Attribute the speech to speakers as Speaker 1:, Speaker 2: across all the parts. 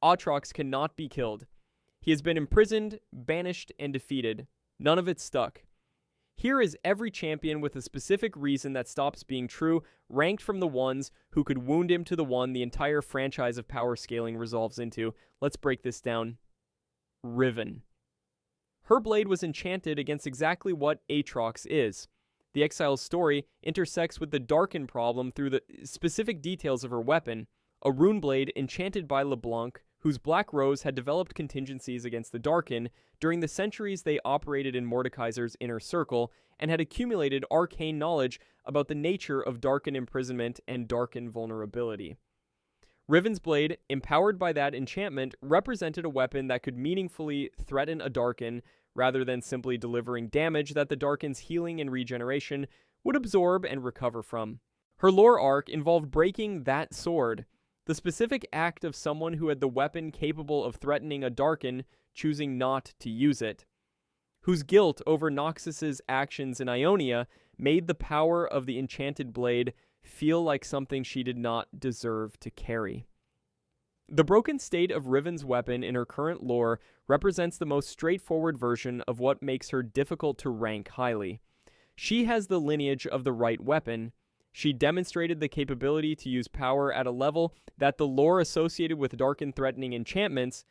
Speaker 1: Aatrox cannot be killed. He has been imprisoned, banished, and defeated. None of it stuck. Here is every champion with a specific reason that stops being true, ranked from the ones who could wound him to the one the entire franchise of power scaling resolves into. Let's break this down. Riven. Her blade was enchanted against exactly what Aatrox is. The exile's story intersects with the Darkin problem through the specific details of her weapon, a rune blade enchanted by LeBlanc, whose Black Rose had developed contingencies against the Darkin during the centuries they operated in Mordekaiser's inner circle, and had accumulated arcane knowledge about the nature of Darkin imprisonment and Darkin vulnerability. Riven's blade, empowered by that enchantment, represented a weapon that could meaningfully threaten a Darkin, rather than simply delivering damage that the Darkin's healing and regeneration would absorb and recover from. Her lore arc involved breaking that sword, the specific act of someone who had the weapon capable of threatening a Darkin choosing not to use it, whose guilt over Noxus's actions in Ionia made the power of the enchanted blade feel like something she did not deserve to carry. The broken state of Riven's weapon in her current lore represents the most straightforward version of what makes her difficult to rank highly. She has the lineage of the right weapon. She demonstrated the capability to use power at a level that the lore associated with Darkin-threatening enchantments,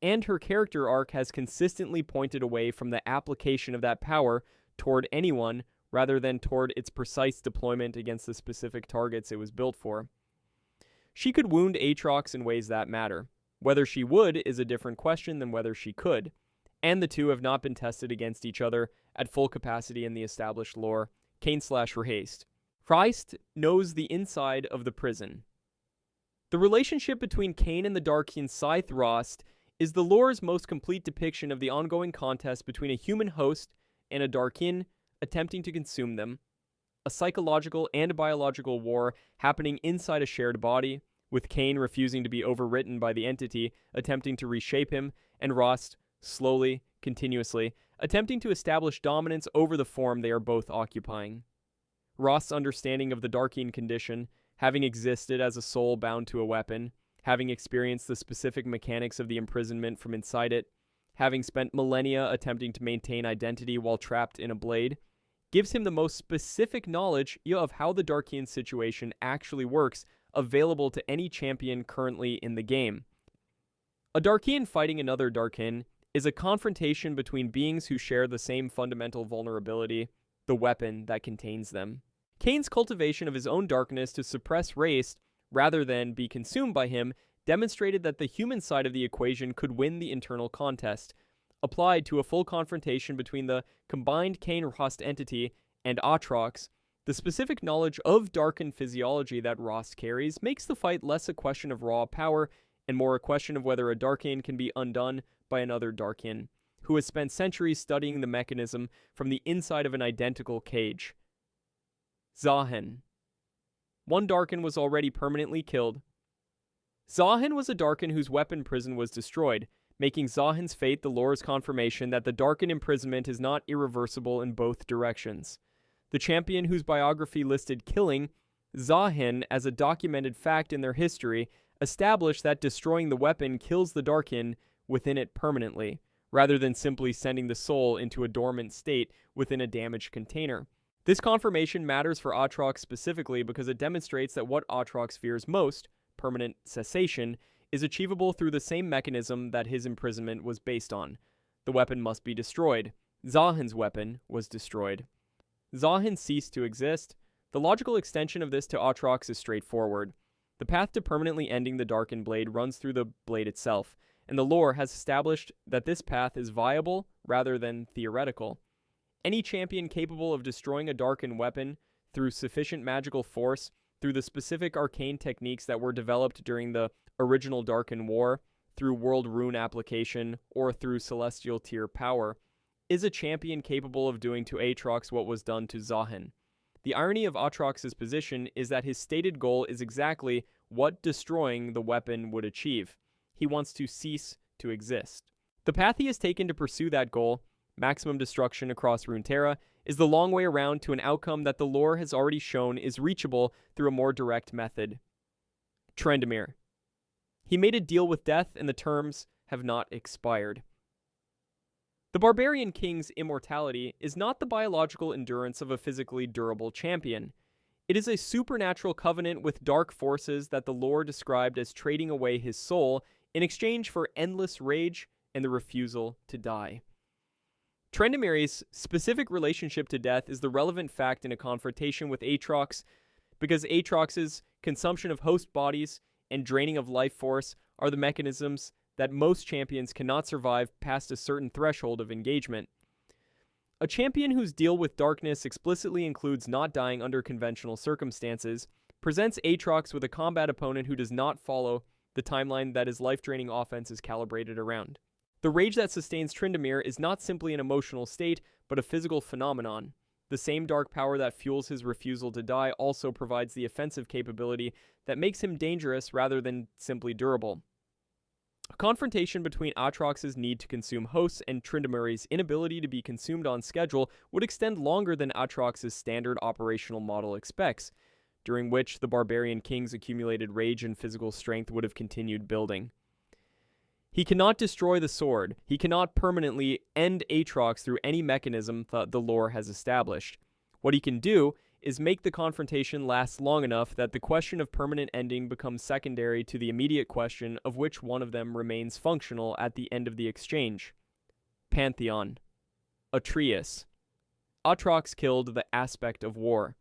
Speaker 1: and her character arc has consistently pointed away from the application of that power toward anyone rather than toward its precise deployment against the specific targets it was built for. She could wound Aatrox in ways that matter. Whether she would is a different question than whether she could, and the two have not been tested against each other at full capacity in the established lore. Cain/Rehaste. Christ knows the inside of the prison. The relationship between Cain and the Darkin scythe Rost is the lore's most complete depiction of the ongoing contest between a human host and a Darkin attempting to consume them, a psychological and biological war happening inside a shared body, with Cain refusing to be overwritten by the entity, attempting to reshape him, and Rost, slowly, continuously, attempting to establish dominance over the form they are both occupying. Rost's understanding of the Darkin condition, having existed as a soul bound to a weapon, having experienced the specific mechanics of the imprisonment from inside it, having spent millennia attempting to maintain identity while trapped in a blade, gives him the most specific knowledge of how the Darkin situation actually works available to any champion currently in the game. A Darkin fighting another Darkin is a confrontation between beings who share the same fundamental vulnerability, the weapon that contains them. Cain's cultivation of his own darkness to suppress race, rather than be consumed by him, demonstrated that the human side of the equation could win the internal contest. Applied to a full confrontation between the combined Cain-Rost entity and Aatrox, the specific knowledge of Darkin physiology that Rost carries makes the fight less a question of raw power and more a question of whether a Darkin can be undone by another Darkin, who has spent centuries studying the mechanism from the inside of an identical cage. Zahen. One Darkin was already permanently killed. Zahen was a Darkin whose weapon prison was destroyed, making Zahen's fate the lore's confirmation that the Darkin imprisonment is not irreversible in both directions. The champion whose biography listed killing Zahen as a documented fact in their history established that destroying the weapon kills the Darkin within it permanently, rather than simply sending the soul into a dormant state within a damaged container. This confirmation matters for Aatrox specifically because it demonstrates that what Aatrox fears most, permanent cessation, is achievable through the same mechanism that his imprisonment was based on. The weapon must be destroyed. Zahen's weapon was destroyed. Zahen ceased to exist. The logical extension of this to Aatrox is straightforward. The path to permanently ending the Darkin Blade runs through the blade itself, and the lore has established that this path is viable rather than theoretical. Any champion capable of destroying a Darkin weapon through sufficient magical force, through the specific arcane techniques that were developed during the original Darkin War, through World Rune application, or through Celestial Tier power, is a champion capable of doing to Aatrox what was done to Zahen. The irony of Aatrox's position is that his stated goal is exactly what destroying the weapon would achieve. He wants to cease to exist. The path he has taken to pursue that goal, maximum destruction across Runeterra, is the long way around to an outcome that the lore has already shown is reachable through a more direct method. Tryndamere. He made a deal with death, and the terms have not expired. The barbarian king's immortality is not the biological endurance of a physically durable champion. It is a supernatural covenant with dark forces that the lore described as trading away his soul in exchange for endless rage and the refusal to die. Tryndameri's specific relationship to death is the relevant fact in a confrontation with Aatrox, because Aatrox's consumption of host bodies and draining of life force are the mechanisms that most champions cannot survive past a certain threshold of engagement. A champion whose deal with darkness explicitly includes not dying under conventional circumstances presents Aatrox with a combat opponent who does not follow the timeline that his life-draining offense is calibrated around. The rage that sustains Tryndamere is not simply an emotional state, but a physical phenomenon. The same dark power that fuels his refusal to die also provides the offensive capability that makes him dangerous rather than simply durable. A confrontation between Aatrox's need to consume hosts and Tryndamere's inability to be consumed on schedule would extend longer than Aatrox's standard operational model expects, during which the barbarian king's accumulated rage and physical strength would have continued building. He cannot destroy the sword. He cannot permanently end Aatrox through any mechanism that the lore has established. What he can do is make the confrontation last long enough that the question of permanent ending becomes secondary to the immediate question of which one of them remains functional at the end of the exchange. Pantheon. Atreus. Aatrox killed the aspect of war.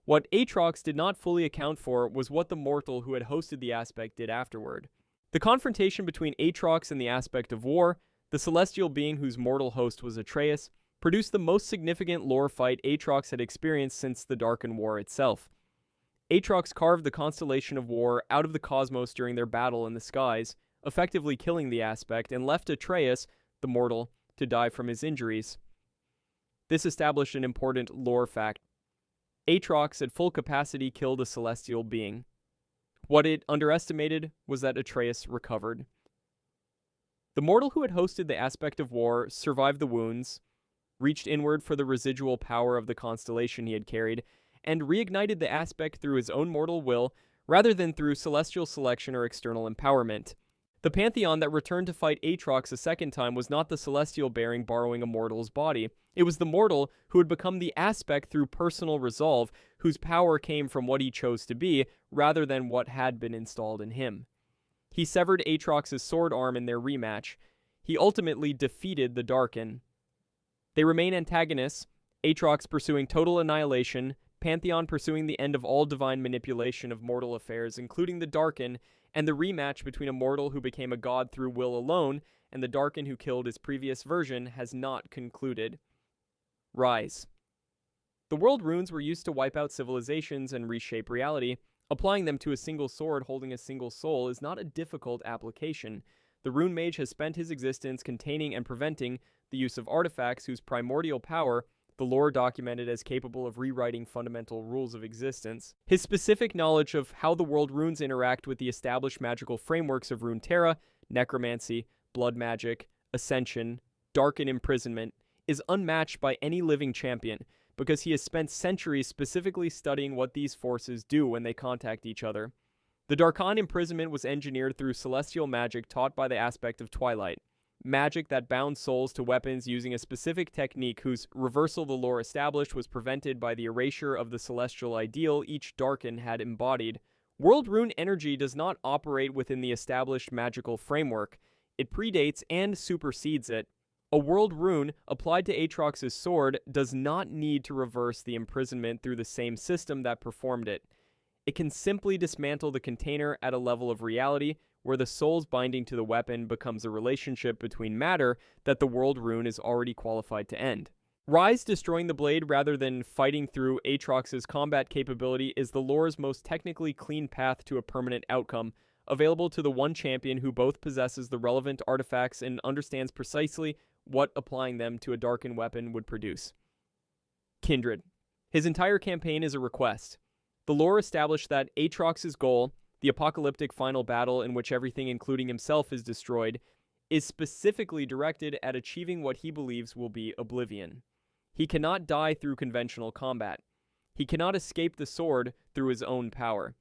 Speaker 1: What Aatrox did not fully account for was what the mortal who had hosted the aspect did afterward. The confrontation between Aatrox and the aspect of war, the celestial being whose mortal host was Atreus, produced the most significant lore fight Aatrox had experienced since the Darkin War itself. Aatrox carved the constellation of war out of the cosmos during their battle in the skies, effectively killing the aspect, and left Atreus, the mortal, to die from his injuries. This established an important lore fact. Aatrox at full capacity killed a celestial being. What it underestimated was that Atreus recovered. The mortal who had hosted the aspect of war survived the wounds, reached inward for the residual power of the constellation he had carried, and reignited the aspect through his own mortal will rather than through celestial selection or external empowerment. The Pantheon that returned to fight Aatrox a second time was not the celestial bearing borrowing a mortal's body. It was the mortal who had become the aspect through personal resolve, whose power came from what he chose to be, rather than what had been installed in him. He severed Aatrox's sword arm in their rematch. He ultimately defeated the Darkin. They remain antagonists, Aatrox pursuing total annihilation, Pantheon pursuing the end of all divine manipulation of mortal affairs, including the Darkin, and the rematch between a mortal who became a god through will alone and the Darkin who killed his previous version has not concluded. Rise. The world runes were used to wipe out civilizations and reshape reality. Applying them to a single sword holding a single soul is not a difficult application. The rune mage has spent his existence containing and preventing the use of artifacts whose primordial power the lore documented as capable of rewriting fundamental rules of existence. His specific knowledge of how the world runes interact with the established magical frameworks of Runeterra, necromancy, blood magic, ascension, Darkin imprisonment, is unmatched by any living champion, because he has spent centuries specifically studying what these forces do when they contact each other. The Darkin imprisonment was engineered through celestial magic taught by the aspect of Twilight. Magic that bound souls to weapons using a specific technique whose reversal the lore established was prevented by the erasure of the celestial ideal each Darkin had embodied. World rune energy does not operate within the established magical framework. It predates and supersedes it. A world rune applied to Aatrox's sword does not need to reverse the imprisonment through the same system that performed it. It can simply dismantle the container at a level of reality where the soul's binding to the weapon becomes a relationship between matter that the world rune is already qualified to end. Rise destroying the blade rather than fighting through Aatrox's combat capability is the lore's most technically clean path to a permanent outcome, available to the one champion who both possesses the relevant artifacts and understands precisely what applying them to a Darkin weapon would produce. Kindred. His entire campaign is a request. The lore established that Aatrox's goal, the apocalyptic final battle in which everything including himself is destroyed, is specifically directed at achieving what he believes will be oblivion. He cannot die through conventional combat. He cannot escape the sword through his own power.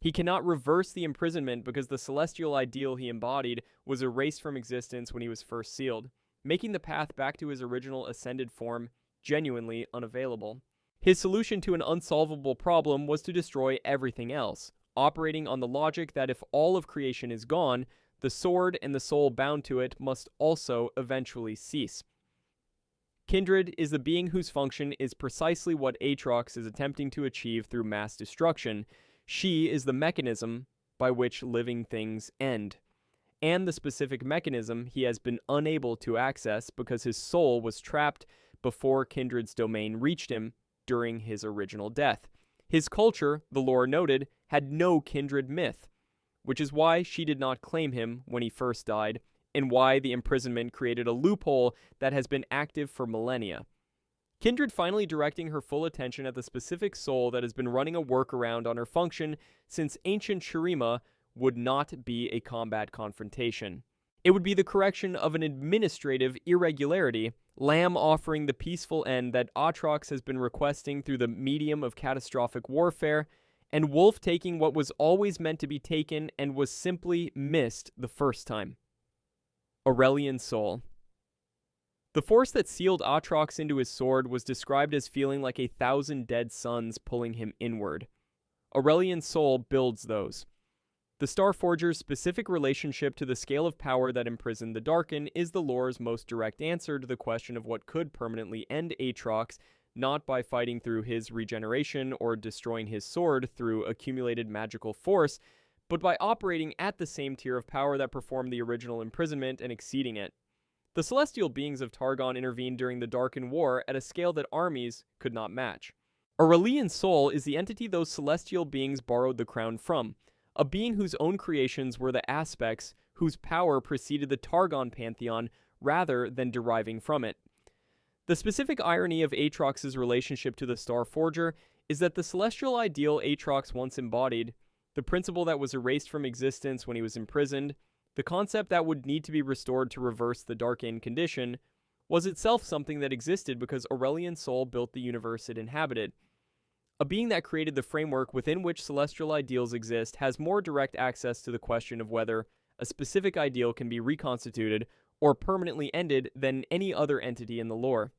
Speaker 1: He cannot reverse the imprisonment because the celestial ideal he embodied was erased from existence when he was first sealed, making the path back to his original ascended form genuinely unavailable. His solution to an unsolvable problem was to destroy everything else, operating on the logic that if all of creation is gone, the sword and the soul bound to it must also eventually cease. Kindred is the being whose function is precisely what Aatrox is attempting to achieve through mass destruction. She is the mechanism by which living things end, and the specific mechanism he has been unable to access because his soul was trapped before Kindred's domain reached him during his original death. His culture, the lore noted, had no Kindred myth, which is why she did not claim him when he first died, and why the imprisonment created a loophole that has been active for millennia. Kindred finally directing her full attention at the specific soul that has been running a workaround on her function since ancient Shuriman would not be a combat confrontation. It would be the correction of an administrative irregularity, Lamb offering the peaceful end that Aatrox has been requesting through the medium of catastrophic warfare, and Wolf taking what was always meant to be taken and was simply missed the first time. Aurelian Soul. The force that sealed Aatrox into his sword was described as feeling like 1,000 dead suns pulling him inward. Aurelian Soul builds those. The Starforger's specific relationship to the scale of power that imprisoned the Darkin is the lore's most direct answer to the question of what could permanently end Aatrox, not by fighting through his regeneration or destroying his sword through accumulated magical force, but by operating at the same tier of power that performed the original imprisonment and exceeding it. The celestial beings of Targon intervened during the Darkin War at a scale that armies could not match. Aurelian Soul is the entity those celestial beings borrowed the crown from, a being whose own creations were the aspects whose power preceded the Targon pantheon rather than deriving from it. The specific irony of Aatrox's relationship to the Starforger is that the celestial ideal Aatrox once embodied, the principle that was erased from existence when he was imprisoned, the concept that would need to be restored to reverse the Darkin condition, was itself something that existed because Aurelian Soul built the universe it inhabited. A being that created the framework within which celestial ideals exist has more direct access to the question of whether a specific ideal can be reconstituted or permanently ended than any other entity in the lore.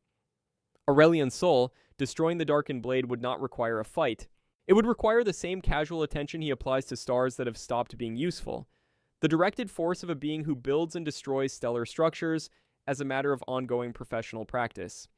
Speaker 1: Aurelian Soul, destroying the Darkin Blade would not require a fight. It would require the same casual attention he applies to stars that have stopped being useful. The directed force of a being who builds and destroys stellar structures as a matter of ongoing professional practice.